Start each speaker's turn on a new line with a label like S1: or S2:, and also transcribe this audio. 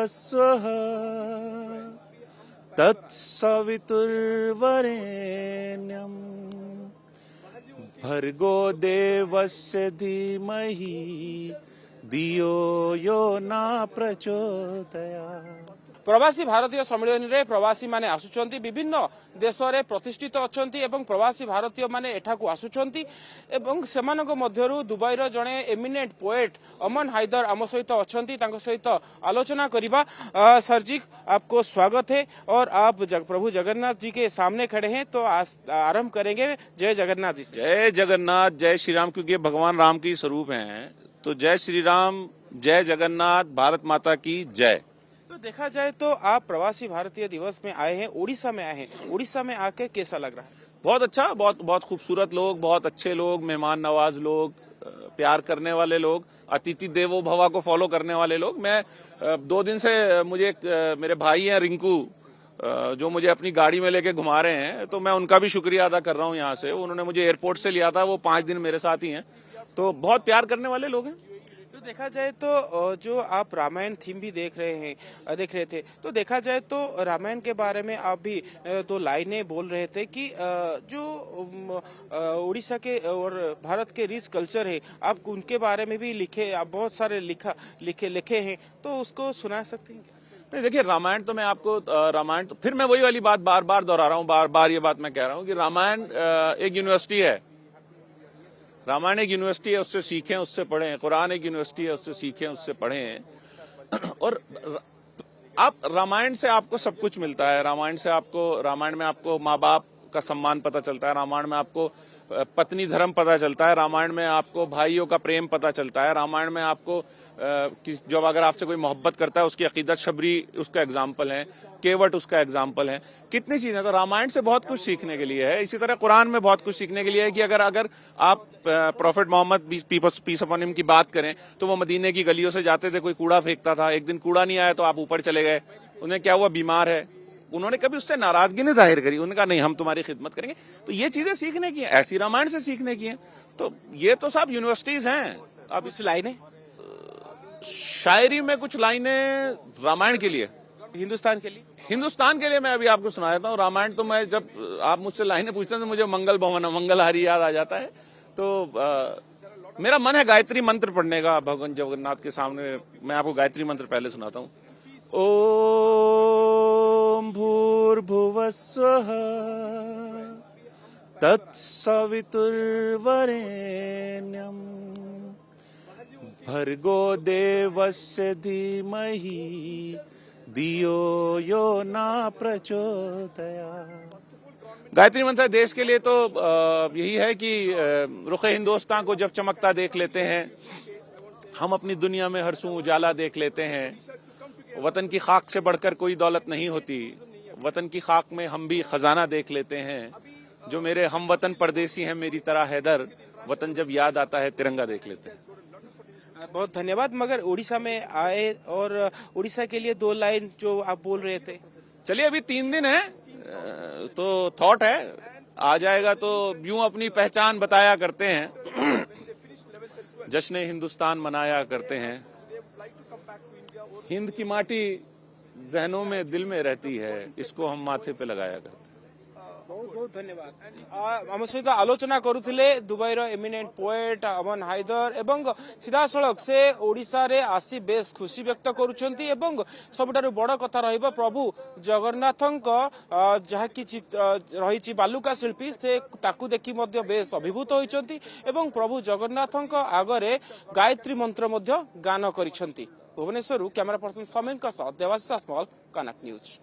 S1: भूर्भुवस्वः तत्सवितुर्वरेण्यम् भर्गो देवस्य धीमहि धियो यो न प्रचोदयात्।
S2: प्रवासी भारतीय सम्मेलन रे प्रवासी माने आसुचंती विभिन्न देश रे प्रतिष्ठित अछंती एवं प्रवासी भारतीय माने एठाकू आसुचंती एवं सेमानक मध्यरु दुबई रो जणे एमिनेंट पोएट अमन हैदर आम सहित अछंती तांको सहित आलोचना करिबा। सर जी आपको स्वागत है और आप प्रभु जगन्नाथ जी के सामने खड़े हैं तो आरंभ करेंगे जय जगन्नाथ जी से।
S1: जय जगन्नाथ जय श्री राम, क्योंकि भगवान राम के स्वरूप हैं तो जय श्री राम जय जगन्नाथ भारत माता की जय।
S2: तो देखा जाए तो आप प्रवासी भारतीय दिवस में आए हैं, उड़ीसा में आए हैं। उड़ीसा में आके कैसा लग रहा है?
S1: बहुत अच्छा, बहुत खूबसूरत लोग, बहुत अच्छे लोग, मेहमान नवाज लोग, प्यार करने वाले लोग, अतिथि देवो भवा को फॉलो करने वाले लोग। मैं 2 दिन से मुझे मेरे भाई हैं रिंकू जो मुझे अपनी गाड़ी में लेके घुमा रहे हैं, तो मैं उनका भी शुक्रिया अदा कर रहा हूँ। यहाँ से उन्होंने मुझे एयरपोर्ट से लिया था, वो 5 दिन मेरे साथ ही हैं, तो बहुत प्यार करने वाले लोग हैं।
S2: तो देखा जाए तो जो आप रामायण थीम भी देख रहे थे तो देखा जाए तो रामायण के बारे में आप भी 2 लाइनें बोल रहे थे कि जो उड़ीसा के और भारत के रिच कल्चर है आप उनके बारे में भी लिखे, आप बहुत सारे लिखे हैं, तो उसको सुना सकते हैं?
S1: नहीं, देखिए रामायण तो मैं आपको रामायण तो फिर मैं वही वाली बात बार बार दोहरा रहा हूँ, बार ये बात मैं कह रहा हूँ कि रामायण एक यूनिवर्सिटी है। रामायण एक यूनिवर्सिटी है, उससे सीखें, उससे पढ़ें। कुरान एक यूनिवर्सिटी है, उससे सीखें, उससे पढ़ें। और आप रामायण से आपको सब कुछ मिलता है। रामायण में आपको माँ बाप का सम्मान पता चलता है। रामायण में आपको पत्नी धर्म पता चलता है। रामायण में आपको भाइयों का प्रेम पता चलता है। रामायण में आपको जब अगर आपसे कोई मोहब्बत करता है उसकी अकीदत शबरी उसका एग्जाम्पल है, केवट उसका एग्जाम्पल है। कितनी चीजें, तो रामायण से बहुत कुछ सीखने के लिए है। इसी तरह कुरान में बहुत कुछ सीखने के लिए है कि अगर आप prophet Muhammad peace upon him की बात करें तो वो मदीने की गलियों से जाते थे, कोई कूड़ा फेंकता था, एक दिन कूड़ा नहीं आया तो आप ऊपर चले गए। उन्हें क्या हुआ, बीमार है, उन्होंने कभी उससे नाराजगी नहीं जाहिर करी, उन्होंने कहा नहीं हम तुम्हारी खिदमत करेंगे। तो ये चीजें सीखने की हैं, ऐसी रामायण से सीखने की हैं। तो ये तो सब यूनिवर्सिटीज हैं। अब
S2: इस लाइनें
S1: शायरी में कुछ लाइनें रामायण के लिए,
S2: हिंदुस्तान के लिए
S1: मैं अभी आपको सुना देता हूँ। रामायण तो मैं जब आप मुझसे लाइनें पूछते हैं तो मुझे मंगल भवन मंगलहारी याद आ जाता है। तो मेरा मन है गायत्री मंत्र पढ़ने का भगवान जगन्नाथ के सामने। मैं आपको गायत्री मंत्र पहले सुनाता हूँ। ओम भूर्भुवस्वः तत्सवितुर्वरेण्यम् भर्गो देवस्य धीमहि धियो यो न प्रचोदयात्। गायत्री मंत्र देश के लिए तो यही है कि रुखे हिंदुस्तान को जब चमकता देख लेते हैं, हम अपनी दुनिया में हर सू उजाला देख लेते हैं। वतन की खाक से बढ़कर कोई दौलत नहीं होती, वतन की खाक में हम भी खजाना देख लेते हैं। जो मेरे हम वतन परदेसी हैं मेरी तरह हैदर, वतन जब याद आता है तिरंगा देख लेते हैं।
S2: बहुत धन्यवाद। मगर उड़ीसा में आए और उड़ीसा के लिए 2 लाइन जो आप बोल रहे थे।
S1: चलिए अभी 3 दिन है तो थॉट है, आ जाएगा तो यूं अपनी पहचान बताया करते हैं, जश्न हिंदुस्तान मनाया करते हैं। हिंद की माटी जहनों में दिल में रहती है, इसको हम माथे पे लगाया करते हैं।
S2: बहुत धन्यवाद। आम सहित आलोचना करुथिले दुबईर एमिनेंट पोएट अमन हैदर एवं सीधा सड़क से ओडिशा रे आसी बेस खुशी व्यक्त करुछंती एवं सबुठारु बड़ कथा रहिबो प्रभु जगन्नाथंक जहा कि रहिछि बालुका शिल्पी से ताकू देखि मध्य बेस अभिभूत होइछंती एवं प्रभु जगन्नाथंक आगरे गायत्री मंत्र मध्य गान करिछंती। भुवनेश्वर कैमरा पर्सन समीर का साथ देवाशीष मॉल कनक न्यूज।